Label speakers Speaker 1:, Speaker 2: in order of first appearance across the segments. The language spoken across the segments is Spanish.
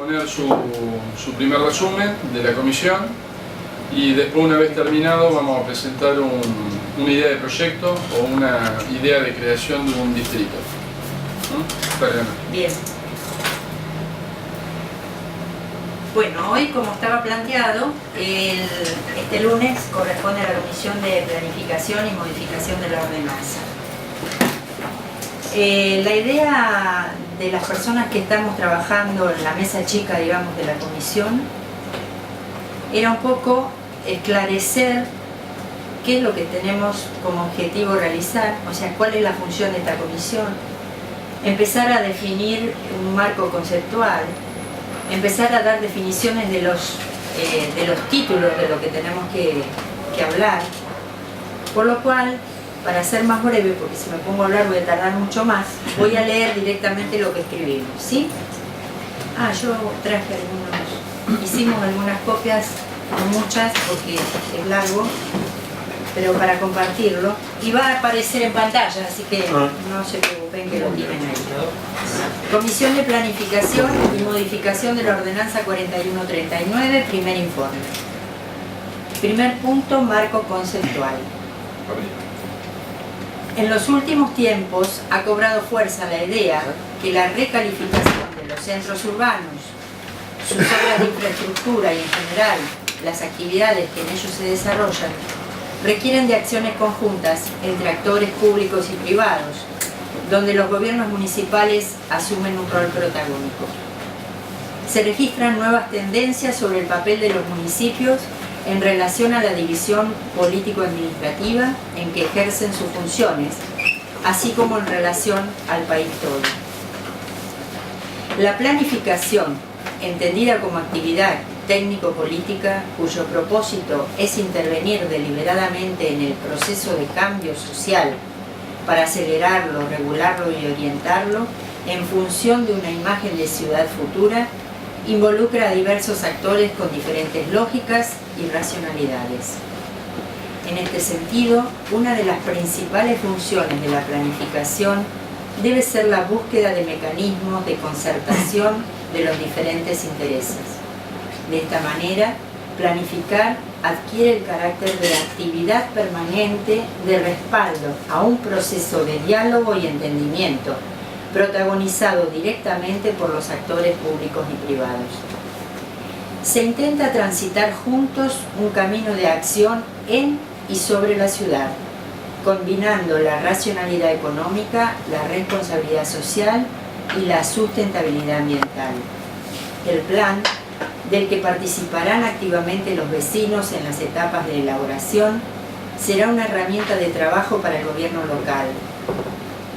Speaker 1: exponer su primer resumen de la comisión y después, una vez terminado, vamos a presentar una idea de proyecto o una idea de creación de un distrito.
Speaker 2: Bien. Bueno, hoy, como estaba planteado, este lunes corresponde a la Comisión de Planificación y Modificación de la Ordenanza. La idea de las personas que estamos trabajando en la mesa chica, digamos, de la comisión, era un poco esclarecer qué es lo que tenemos como objetivo realizar, o sea, cuál es la función de esta comisión, empezar a definir un marco conceptual, empezar a dar definiciones de los títulos de lo que tenemos que hablar, por lo cual, para ser más breve, porque si me pongo a hablar voy a tardar mucho más, voy a leer directamente lo que escribimos, ¿sí? Yo traje hicimos algunas copias, no muchas porque es largo, pero para compartirlo, y va a aparecer en pantalla, así que no se preocupen que lo tienen ahí. Comisión de Planificación y Modificación de la Ordenanza 4139, primer informe. Primer punto, marco conceptual. En los últimos tiempos ha cobrado fuerza la idea que la recalificación de los centros urbanos, sus obras de infraestructura y en general las actividades que en ellos se desarrollan, requieren de acciones conjuntas entre actores públicos y privados, donde los gobiernos municipales asumen un rol protagónico. Se registran nuevas tendencias sobre el papel de los municipios en relación a la división político-administrativa en que ejercen sus funciones, así como en relación al país todo. La planificación, entendida como actividad técnico-política cuyo propósito es intervenir deliberadamente en el proceso de cambio social para acelerarlo, regularlo y orientarlo en función de una imagen de ciudad futura, involucra a diversos actores con diferentes lógicas y racionalidades. En este sentido, una de las principales funciones de la planificación debe ser la búsqueda de mecanismos de concertación de los diferentes intereses. De esta manera, planificar adquiere el carácter de actividad permanente de respaldo a un proceso de diálogo y entendimiento, protagonizado directamente por los actores públicos y privados. Se intenta transitar juntos un camino de acción en y sobre la ciudad, combinando la racionalidad económica, la responsabilidad social y la sustentabilidad ambiental. El plan, del que participarán activamente los vecinos en las etapas de elaboración, será una herramienta de trabajo para el gobierno local.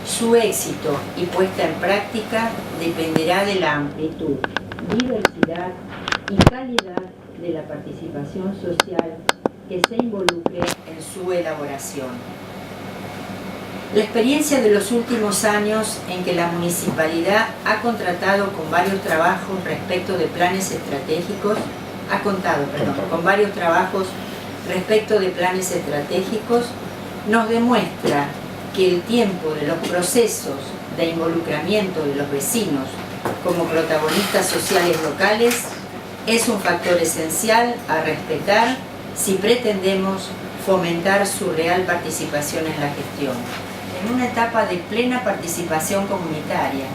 Speaker 2: Su éxito y puesta en práctica dependerá de la amplitud, diversidad y calidad de la participación social que se involucre en su elaboración. La experiencia de los últimos años en que la municipalidad ha contado con varios trabajos respecto de planes estratégicos, nos demuestra que el tiempo de los procesos de involucramiento de los vecinos como protagonistas sociales locales es un factor esencial a respetar si pretendemos fomentar su real participación en la gestión. En una etapa de plena participación comunitaria,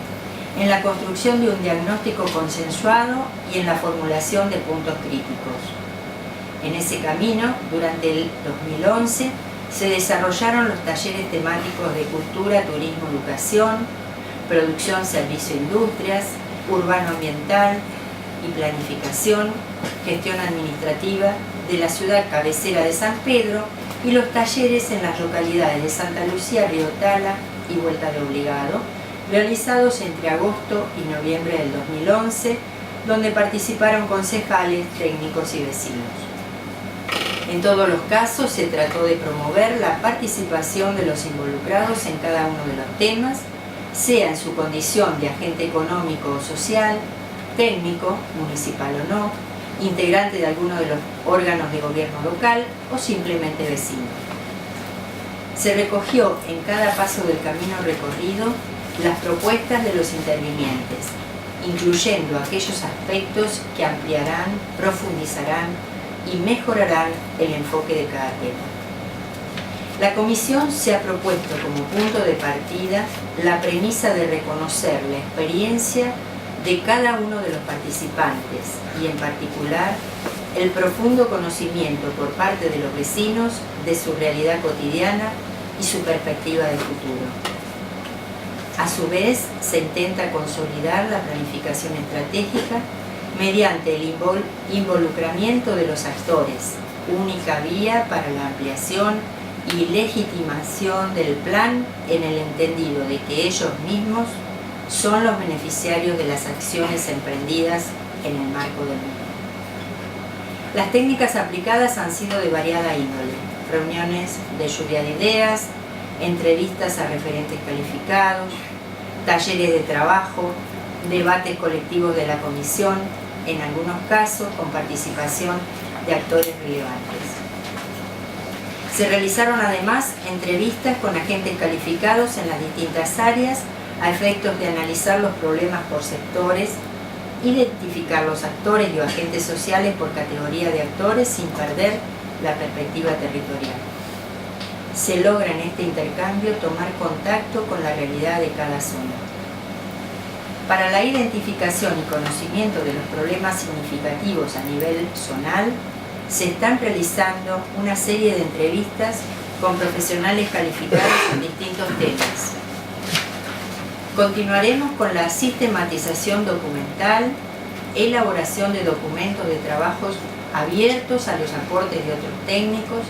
Speaker 2: en la construcción de un diagnóstico consensuado y en la formulación de puntos críticos. En ese camino, durante el 2011, se desarrollaron los talleres temáticos de cultura, turismo, educación, producción, servicio, industrias, urbano ambiental y planificación, gestión administrativa de la ciudad cabecera de San Pedro y los talleres en las localidades de Santa Lucía, Río Tala y Vuelta de Obligado, realizados entre agosto y noviembre del 2011, donde participaron concejales, técnicos y vecinos. En todos los casos se trató de promover la participación de los involucrados en cada uno de los temas, sea en su condición de agente económico o social, técnico, municipal o no, integrante de alguno de los órganos de gobierno local o simplemente vecino. Se recogió en cada paso del camino recorrido las propuestas de los intervinientes, incluyendo aquellos aspectos que ampliarán, profundizarán y mejorarán el enfoque de cada tema. La Comisión se ha propuesto como punto de partida la premisa de reconocer la experiencia de cada uno de los participantes y, en particular, el profundo conocimiento por parte de los vecinos de su realidad cotidiana y su perspectiva de futuro. A su vez, se intenta consolidar la planificación estratégica mediante el involucramiento de los actores, única vía para la ampliación y legitimación del plan en el entendido de que ellos mismos son los beneficiarios de las acciones emprendidas en el marco del mismo. Las técnicas aplicadas han sido de variada índole: reuniones de lluvia de ideas, entrevistas a referentes calificados, talleres de trabajo, debates colectivos de la comisión, en algunos casos con participación de actores relevantes. Se realizaron además entrevistas con agentes calificados en las distintas áreas a efectos de analizar los problemas por sectores, identificar los actores y agentes sociales por categoría de actores sin perder la perspectiva territorial. Se logra en este intercambio tomar contacto con la realidad de cada zona. Para la identificación y conocimiento de los problemas significativos a nivel zonal, se están realizando una serie de entrevistas con profesionales calificados en distintos temas. Continuaremos con la sistematización documental, elaboración de documentos de trabajos abiertos a los aportes de otros técnicos,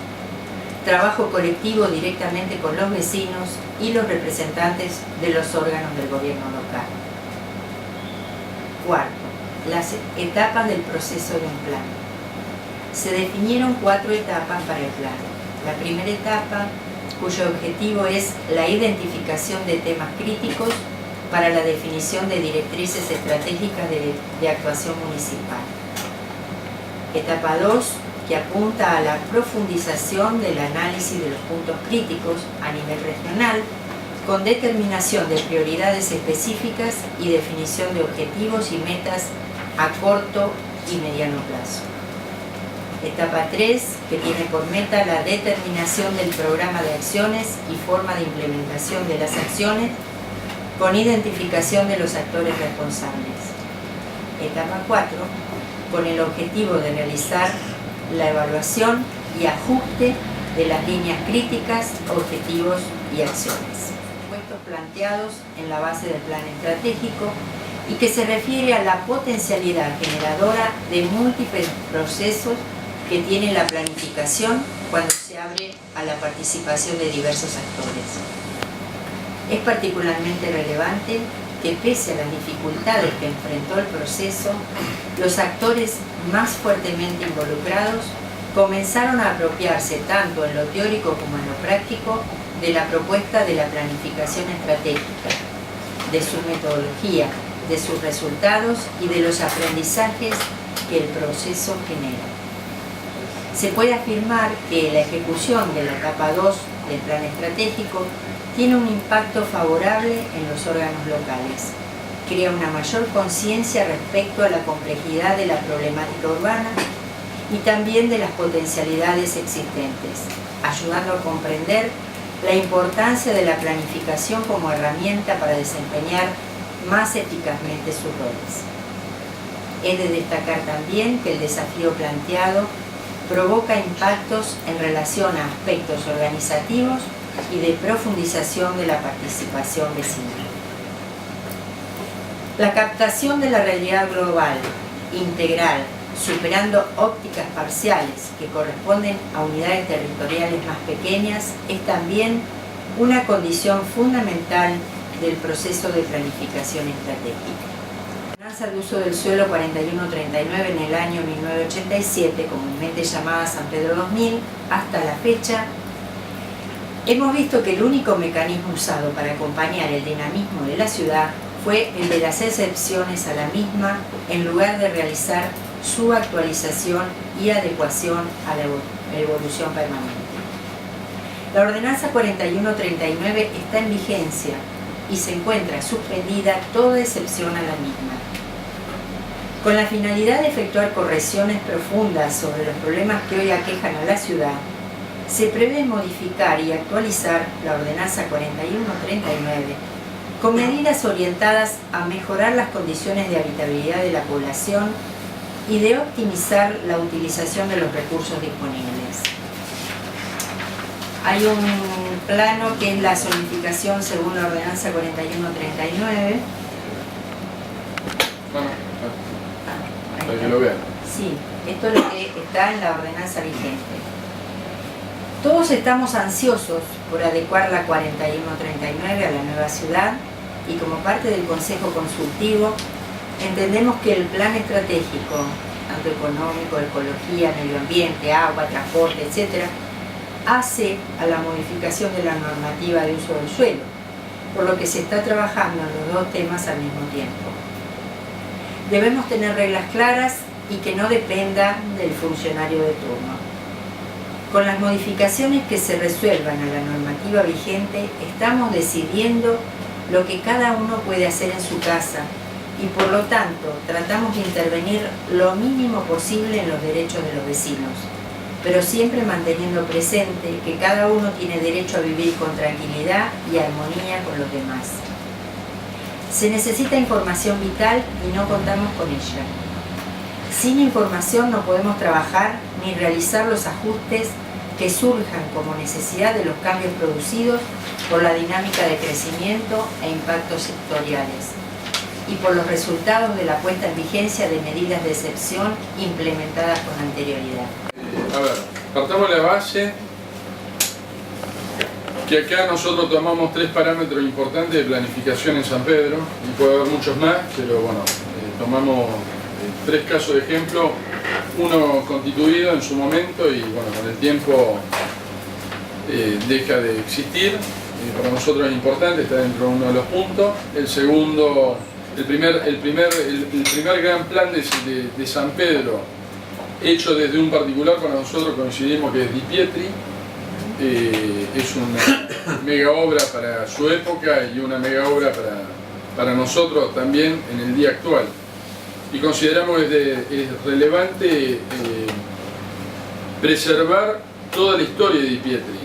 Speaker 2: trabajo colectivo directamente con los vecinos y los representantes de los órganos del gobierno local. Cuarto, las etapas del proceso de un plan. Se definieron 4 etapas para el plan. La primera etapa, cuyo objetivo es la identificación de temas críticos para la definición de directrices estratégicas de actuación municipal. Etapa 2, que apunta a la profundización del análisis de los puntos críticos a nivel regional, con determinación de prioridades específicas y definición de objetivos y metas a corto y mediano plazo. Etapa 3, que tiene por meta la determinación del programa de acciones y forma de implementación de las acciones con identificación de los actores responsables. Etapa 4, con el objetivo de realizar la evaluación y ajuste de las líneas críticas, objetivos y acciones. Puestos planteados en la base del plan estratégico y que se refiere a la potencialidad generadora de múltiples procesos que tiene la planificación cuando se abre a la participación de diversos actores. Es particularmente relevante que, pese a las dificultades que enfrentó el proceso, los actores más fuertemente involucrados comenzaron a apropiarse tanto en lo teórico como en lo práctico de la propuesta de la planificación estratégica, de su metodología, de sus resultados y de los aprendizajes que el proceso genera. Se puede afirmar que la ejecución de la etapa 2 del plan estratégico tiene un impacto favorable en los órganos locales, crea una mayor conciencia respecto a la complejidad de la problemática urbana y también de las potencialidades existentes, ayudando a comprender la importancia de la planificación como herramienta para desempeñar más eficazmente sus roles. Es de destacar también que el desafío planteado provoca impactos en relación a aspectos organizativos y de profundización de la participación vecinal. La captación de la realidad global, integral, superando ópticas parciales que corresponden a unidades territoriales más pequeñas, es también una condición fundamental del proceso de planificación estratégica. La ordenanza de uso del suelo 4139 en el año 1987, comúnmente llamada San Pedro 2000, hasta la fecha, hemos visto que el único mecanismo usado para acompañar el dinamismo de la ciudad fue el de las excepciones a la misma en lugar de realizar su actualización y adecuación a la evolución permanente. La ordenanza 4139 está en vigencia y se encuentra suspendida toda excepción a la misma, Con la finalidad de efectuar correcciones profundas sobre los problemas que hoy aquejan a la ciudad, se prevé modificar y actualizar la Ordenanza 4139 con medidas orientadas a mejorar las condiciones de habitabilidad de la población y de optimizar la utilización de los recursos disponibles. Hay un plano que es la zonificación según la Ordenanza 4139.
Speaker 1: Para que lo vean.
Speaker 2: Sí, esto es lo que está en la ordenanza vigente. Todos estamos ansiosos por adecuar la 4139 a la nueva ciudad y como parte del Consejo Consultivo entendemos que el plan estratégico, tanto económico, ecología, medio ambiente, agua, transporte, etc., hace a la modificación de la normativa de uso del suelo, por lo que se está trabajando en los dos temas al mismo tiempo. Debemos tener reglas claras y que no dependan del funcionario de turno. Con las modificaciones que se resuelvan a la normativa vigente, estamos decidiendo lo que cada uno puede hacer en su casa y por lo tanto tratamos de intervenir lo mínimo posible en los derechos de los vecinos, pero siempre manteniendo presente que cada uno tiene derecho a vivir con tranquilidad y armonía con los demás. Se necesita información vital y no contamos con ella. Sin información no podemos trabajar ni realizar los ajustes que surjan como necesidad de los cambios producidos por la dinámica de crecimiento e impactos sectoriales y por los resultados de la puesta en vigencia de medidas de excepción implementadas con anterioridad.
Speaker 1: A ver, partamos de la base que acá nosotros tomamos 3 parámetros importantes de planificación en San Pedro, y puede haber muchos más, pero bueno, tomamos 3 casos de ejemplo, uno constituido en su momento y bueno, con el tiempo deja de existir, para nosotros es importante, está dentro de uno de los puntos. El segundo, el primer gran plan de San Pedro, hecho desde un particular, para nosotros coincidimos que es Di Pietri. Es una mega obra para su época y una mega obra para nosotros también en el día actual. Y consideramos que es relevante preservar toda la historia de Di Pietri,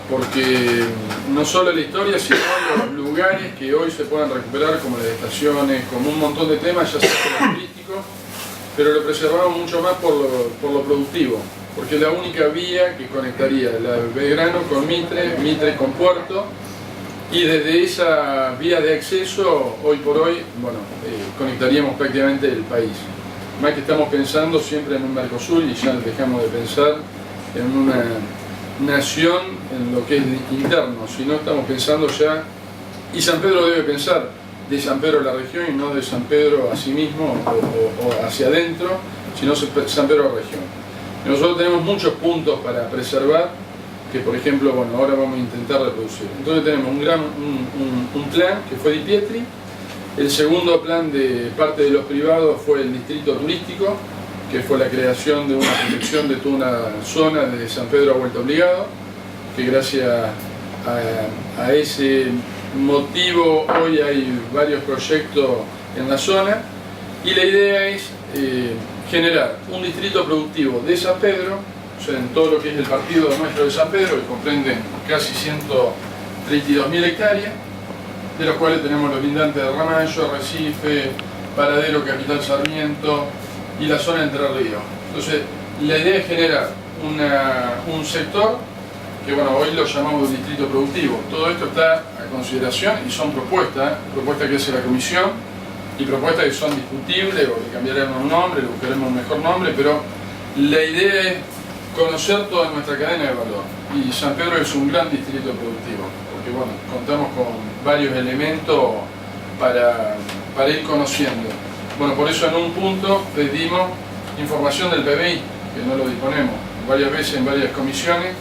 Speaker 1: porque no solo la historia, sino los lugares que hoy se puedan recuperar, como las estaciones, como un montón de temas, ya sea por lo turístico, pero lo preservamos mucho más por lo productivo, porque es la única vía que conectaría la Belgrano con Mitre, Mitre con Puerto, y desde esa vía de acceso, hoy por hoy, bueno, conectaríamos prácticamente el país. Más que estamos pensando siempre en un Mercosur y ya dejamos de pensar en una nación en lo que es interno, sino estamos pensando ya, y San Pedro debe pensar de San Pedro a la región y no de San Pedro a sí mismo o hacia adentro, sino San Pedro a la región. Nosotros tenemos muchos puntos para preservar, que por ejemplo, bueno, ahora vamos a intentar reproducir. Entonces tenemos un plan que fue Di Pietri. El segundo plan de parte de los privados fue el distrito turístico, que fue la creación de una protección de toda una zona desde San Pedro a Vuelta Obligado, que gracias a ese motivo hoy hay varios proyectos en la zona, y la idea es generar un distrito productivo de San Pedro, o sea, en todo lo que es el partido nuestro de San Pedro, que comprende casi 132.000 hectáreas, de los cuales tenemos los lindantes de Ramallo, Arrecife, Paradero, Capital Sarmiento y la zona de Entre Ríos. Entonces, la idea es generar un sector que, bueno, hoy lo llamamos distrito productivo. Todo esto está a consideración y son propuestas que hace la comisión y propuestas que son discutibles, o le cambiaremos un nombre, le buscaremos un mejor nombre, pero la idea es conocer toda nuestra cadena de valor. Y San Pedro es un gran distrito productivo, porque bueno, contamos con varios elementos para ir conociendo. Bueno, por eso en un punto pedimos información del PBI, que no lo disponemos. Varias veces en varias comisiones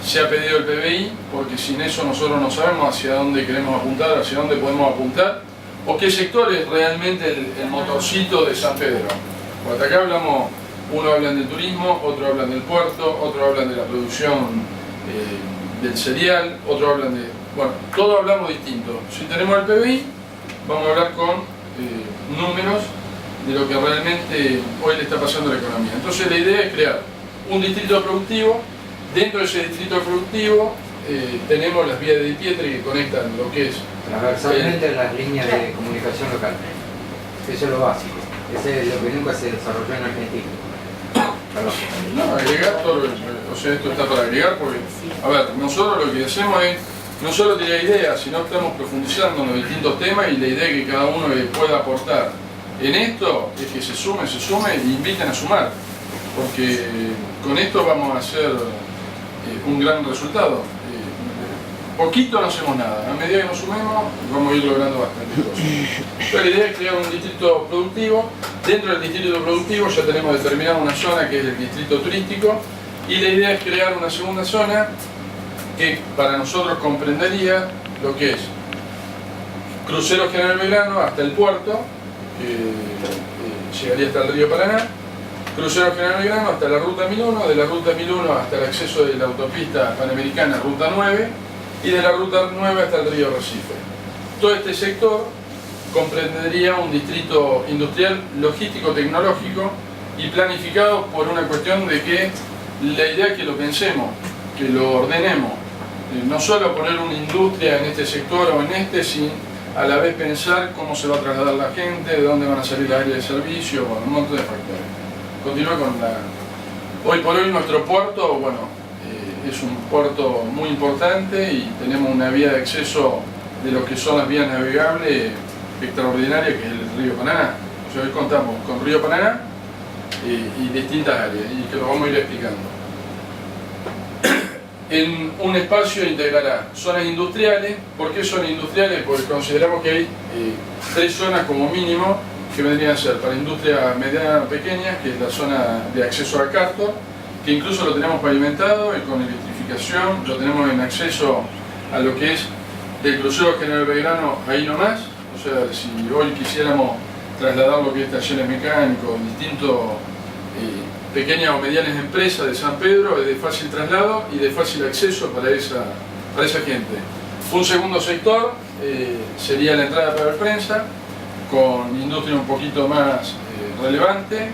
Speaker 1: se ha pedido el PBI, porque sin eso nosotros no sabemos hacia dónde queremos apuntar, hacia dónde podemos apuntar, o qué sector es realmente el motorcito de San Pedro. Porque acá hablamos, uno hablan del turismo, otro hablan del puerto, otro hablan de la producción del cereal, otro hablan de... Bueno, todos hablamos distinto. Si tenemos el PBI, vamos a hablar con números de lo que realmente hoy le está pasando a la economía. Entonces la idea es crear un distrito productivo. Dentro de ese distrito productivo tenemos las vías de Di Pietri que conectan lo que es
Speaker 3: transversalmente las líneas de comunicación local. Eso es lo básico. Ese es lo que nunca se desarrolló en Argentina. Perdón.
Speaker 1: No, agregar todo, o sea, esto está para agregar porque, a ver, nosotros lo que hacemos es no solo tirar ideas, sino que estamos profundizando en los distintos temas y la idea es que cada uno pueda aportar. En esto es que se sume e inviten a sumar, porque con esto vamos a hacer un gran resultado. Poquito no hacemos nada, a medida que nos sumemos vamos a ir logrando bastantes cosas. Pero la idea es crear un distrito productivo. Dentro del distrito productivo ya tenemos determinada una zona que es el distrito turístico y la idea es crear una segunda zona que para nosotros comprendería lo que es Crucero General Belgrano hasta el puerto, que llegaría hasta el río Paraná, Crucero General Belgrano hasta la Ruta 1001, de la Ruta 1001 hasta el acceso de la autopista panamericana Ruta 9 y de la Ruta 9 hasta el río Recife. Todo este sector comprendería un distrito industrial, logístico, tecnológico y planificado por una cuestión de que la idea es que lo pensemos, que lo ordenemos, no solo poner una industria en este sector o en este, sino a la vez pensar cómo se va a trasladar la gente, de dónde van a salir las áreas de servicio, bueno, un montón de factores. Continúa con la... Hoy por hoy nuestro puerto, bueno, es un puerto muy importante y tenemos una vía de acceso de lo que son las vías navegables extraordinaria, que es el río Paraná. O sea, hoy contamos con río Paraná y distintas áreas, y que lo vamos a ir explicando. En un espacio integrará zonas industriales. ¿Por qué zonas industriales? Porque consideramos que hay tres zonas como mínimo que vendrían a ser para industria mediana o pequeña, que es la zona de acceso a Castor, que incluso lo tenemos pavimentado y con electrificación, lo tenemos en acceso a lo que es del Crucero General Belgrano ahí nomás. O sea, si hoy quisiéramos trasladar lo que es talleres mecánicos, distintos pequeñas o medianas empresas de San Pedro, es de fácil traslado y de fácil acceso para esa gente. Un segundo sector sería la entrada para la prensa, con industria un poquito más relevante.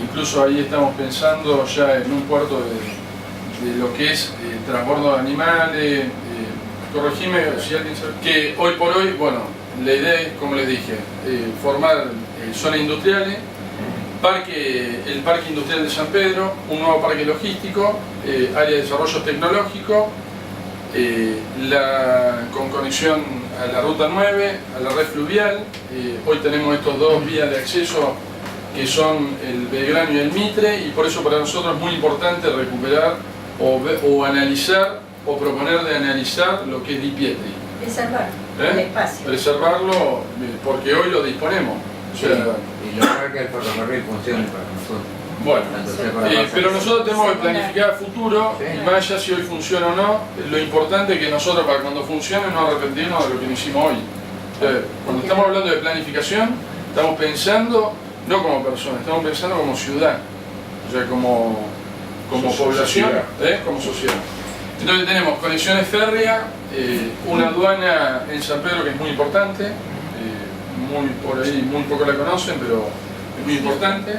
Speaker 1: Incluso ahí estamos pensando ya en un puerto de lo que es transbordo de animales. Corregime si alguien sabe. Que hoy por hoy, bueno, la idea es, como les dije, formar zonas industriales, el Parque Industrial de San Pedro, un nuevo parque logístico, área de desarrollo tecnológico, con conexión a la Ruta 9, a la red fluvial. Hoy tenemos estos dos vías de acceso que son el Belgrano y el Mitre, y por eso para nosotros es muy importante recuperar o analizar o proponer de analizar lo que es Di Pietri.
Speaker 2: Preservar el espacio.
Speaker 1: Preservarlo porque hoy lo disponemos. O sea,
Speaker 3: y lograr que el ferrocarril funcione para nosotros.
Speaker 1: Bueno, pero nosotros tenemos que planificar a futuro, y más allá si hoy funciona o no, lo importante es que nosotros para cuando funcione no arrepentirnos de lo que no hicimos hoy. Cuando estamos hablando de planificación, estamos pensando no como personas, estamos pensando como ciudad, o sea, como población, como sociedad. Entonces tenemos conexiones férreas, una aduana en San Pedro que es muy importante, por ahí muy poco la conocen, pero es muy importante.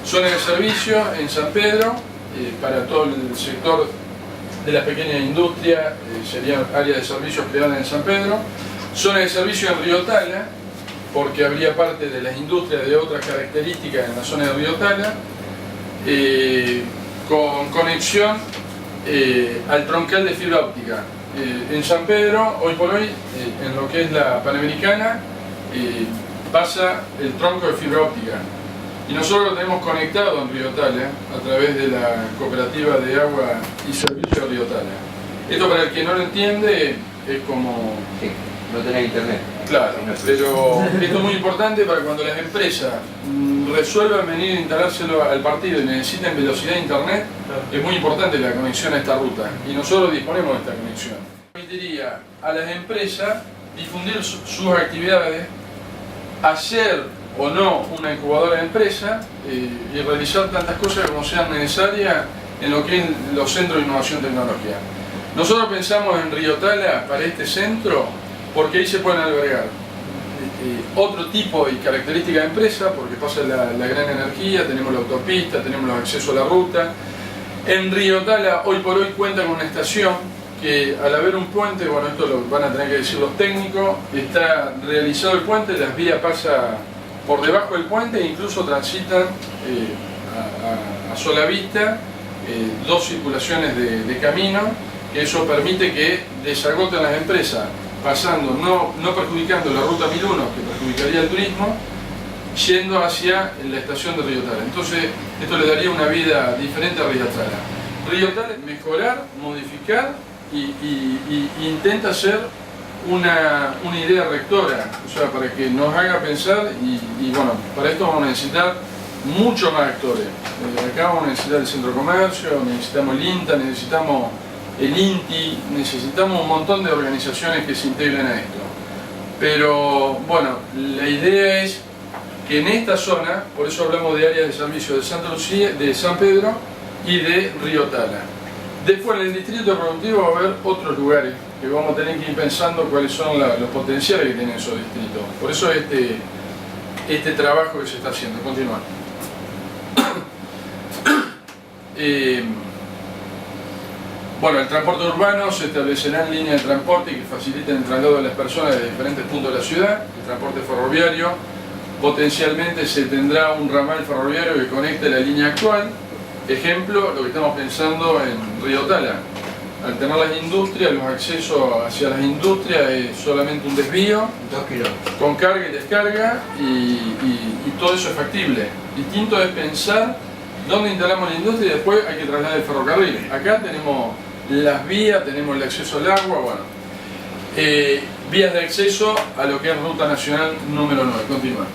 Speaker 1: Zonas de servicio en San Pedro, para todo el sector de las pequeñas industrias, serían áreas de servicios creadas en San Pedro. Zonas de servicio en Río Tala, porque habría parte de las industrias de otras características en la zona de Río Tala, con conexión al troncal de fibra óptica. En San Pedro, hoy por hoy, en lo que es la Panamericana, pasa el tronco de fibra óptica. Y nosotros lo tenemos conectado en Río Tala a través de la Cooperativa de Agua y Servicio de Río Tala. Esto, para el que no lo entiende, es como...
Speaker 3: Sí, no tener internet.
Speaker 1: Claro, pero esto es muy importante para cuando las empresas resuelvan venir a instalárselo al partido y necesiten velocidad de internet. Es muy importante la conexión a esta ruta y nosotros disponemos de esta conexión. Permitiría a las empresas difundir sus actividades, hacer o no una incubadora de empresa y realizar tantas cosas como sean necesarias en lo que es los centros de innovación tecnológica. Nosotros pensamos en Río Tala para este centro porque ahí se pueden albergar otro tipo y característica de empresa, porque pasa la gran energía, tenemos la autopista, tenemos los accesos a la ruta. En Río Tala hoy por hoy cuenta con una estación que, al haber un puente, bueno, esto lo van a tener que decir los técnicos, está realizado el puente, las vías pasan por debajo del puente e incluso transitan a sola vista dos circulaciones de camino, que eso permite que desagoten las empresas, pasando, no perjudicando la ruta 1001, que perjudicaría el turismo, yendo hacia la estación de Río Tala. Entonces, esto le daría una vida diferente a Río Tala. Río Tala es mejorar, modificar y intenta ser una idea rectora, o sea, para que nos haga pensar y bueno, para esto vamos a necesitar muchos más actores. Acá vamos a necesitar el Centro de Comercio, necesitamos el INTA, necesitamos el INTI, necesitamos un montón de organizaciones que se integren a esto. Pero bueno, la idea es que en esta zona, por eso hablamos de áreas de servicio de Santa Lucía, de San Pedro y de Río Tala. Después en el distrito productivo va a haber otros lugares que vamos a tener que ir pensando cuáles son los potenciales que tienen esos distritos. Por eso este trabajo que se está haciendo. Continuar. Bueno, el transporte urbano, se establecerán líneas de transporte que faciliten el traslado de las personas de diferentes puntos de la ciudad. El transporte ferroviario, potencialmente se tendrá un ramal ferroviario que conecte la línea actual. Ejemplo, lo que estamos pensando en Río Tala. Al tener las industrias, los accesos hacia las industrias es solamente un desvío
Speaker 3: 2 kilómetros
Speaker 1: con carga y descarga y todo eso es factible. Distinto es pensar dónde instalamos la industria y después hay que trasladar el ferrocarril. Acá tenemos las vías, tenemos el acceso al agua, bueno, vías de acceso a lo que es Ruta Nacional número 9. Continúa.